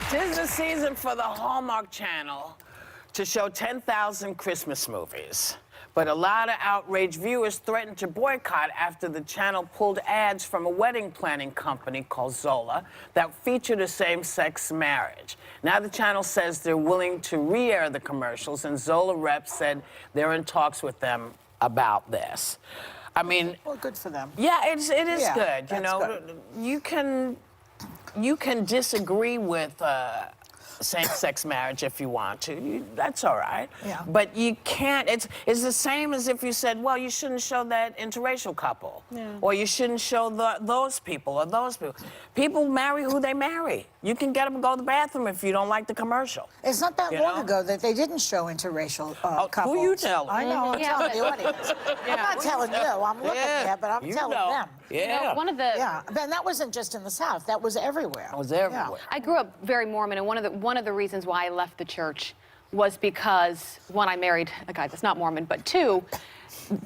'Tis the season for the Hallmark Channel to show 10,000 Christmas movies. But a lot of outraged viewers threatened to boycott after the channel pulled ads from a wedding planning company called Zola that featured a same-sex marriage. Now the channel says they're willing to re-air the commercials, and Zola reps said they're in talks with them about this. I mean... Well, good for them. Yeah, it is Yeah, good. You know, good. you can disagree with same-sex marriage if you want to. That's all right. Yeah. But you can't. It's the same as if you said, well, you shouldn't show that interracial couple, or you shouldn't show those people or those people. People marry who they marry. You can get them to go to the bathroom if you don't like the commercial. It's not that long ago that they didn't show interracial couples. Who you telling? I know, I'm telling the audience. I'm not telling you, I'm looking there, but I'm telling them. Yeah. You know, one of the And that wasn't just in the South, that was everywhere. It was everywhere. Yeah. I grew up very Mormon, and one of the reasons why I left the church was because, one, I married a guy that's not Mormon, but two,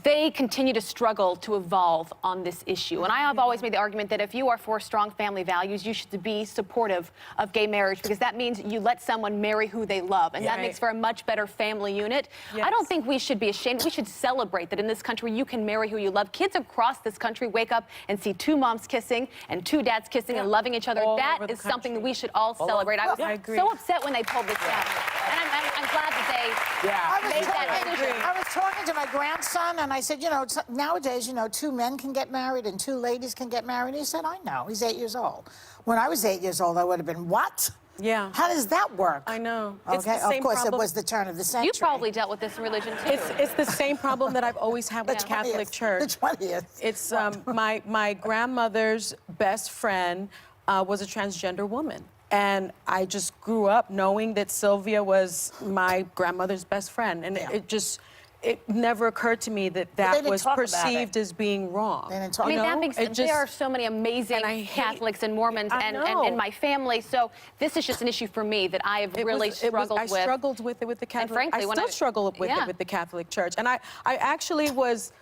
they continue to struggle to evolve on this issue. And I have always made the argument that if you are for strong family values, you should be supportive of gay marriage, because that means you let someone marry who they love, and that makes for a much better family unit. I don't think we should be ashamed. We should celebrate that in this country you can marry who you love. Kids across this country wake up and see two moms kissing and two dads kissing and loving each other. That is something that we should all celebrate. I was so upset when they pulled this down. And I'm glad that they made that decision. I was talking to my grandson, and I said, you know, nowadays, you know, two men can get married and two ladies can get married. He said, I know. He's 8 years old. When I was 8 years old, I would have been, what? Yeah. How does that work? I know. Okay, It's the same of course, problem. it was the turn of the century. You probably dealt with this in religion, too. It's the same problem that I've always had with the Catholic Church. The 20th. It's my grandmother's best friend was a transgender woman. And I just grew up knowing that Sylvia was my grandmother's best friend. And it never occurred to me that that was perceived as being wrong. They didn't talk I mean, about that makes sense. There are so many amazing Catholics and Mormons and in my family. So this is just an issue for me that I have really struggled with. I struggled with it with the Catholic. And frankly, I still struggle with it with the Catholic Church. And I actually was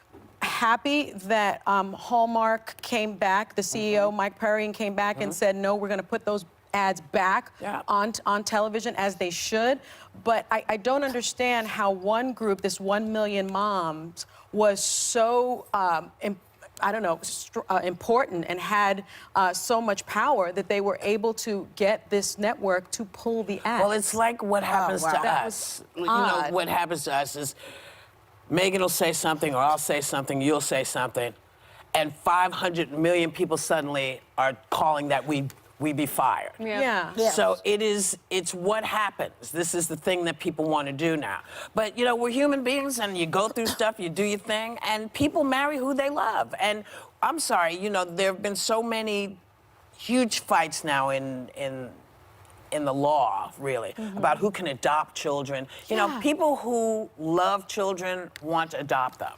happy that Hallmark came back, the CEO, Mike Perry, came back and said, no, we're going to put those ads back on television, as they should. But I don't understand how one group, this 1 million moms, was so I don't know, important and had so much power that they were able to get this network to pull the ads. Well, it's like what happens to us. You know, what happens to us is Megan will say something, or I'll say something, you'll say something, and 500 million people suddenly are calling that we be fired. So it's what happens. This is the thing that people want to do now. But, you know, we're human beings, and you go through stuff, you do your thing, and people marry who they love. And I'm sorry, you know, there have been so many huge fights now in the law, really, about who can adopt children. You know, people who love children want to adopt them.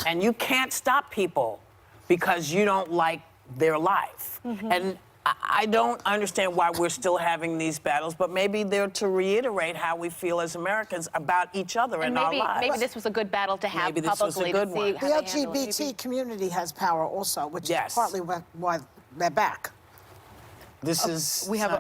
And you can't stop people because you don't like their life. And I don't understand why we're still having these battles, but maybe they're to reiterate how we feel as Americans about each other in our lives. Maybe this was a good battle to have Maybe this was a good one. The LGBT community has power also, which is partly why they're back. This is... We have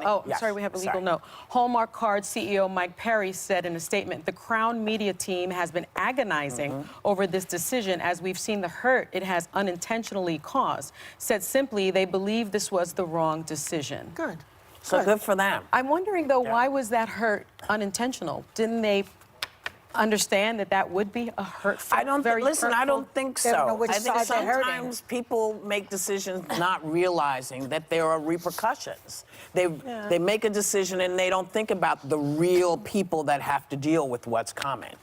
we have a legal note. Hallmark Card CEO Mike Perry said in a statement, the Crown media team has been agonizing over this decision as we've seen the hurt it has unintentionally caused. Said simply, they believe this was the wrong decision. Good. So good for them. I'm wondering, though, why was that hurt unintentional? Didn't they understand that that would be a hurtful, I don't think so. I think sometimes people make decisions not realizing that there are repercussions. They make a decision and they don't think about the real people that have to deal with what's coming.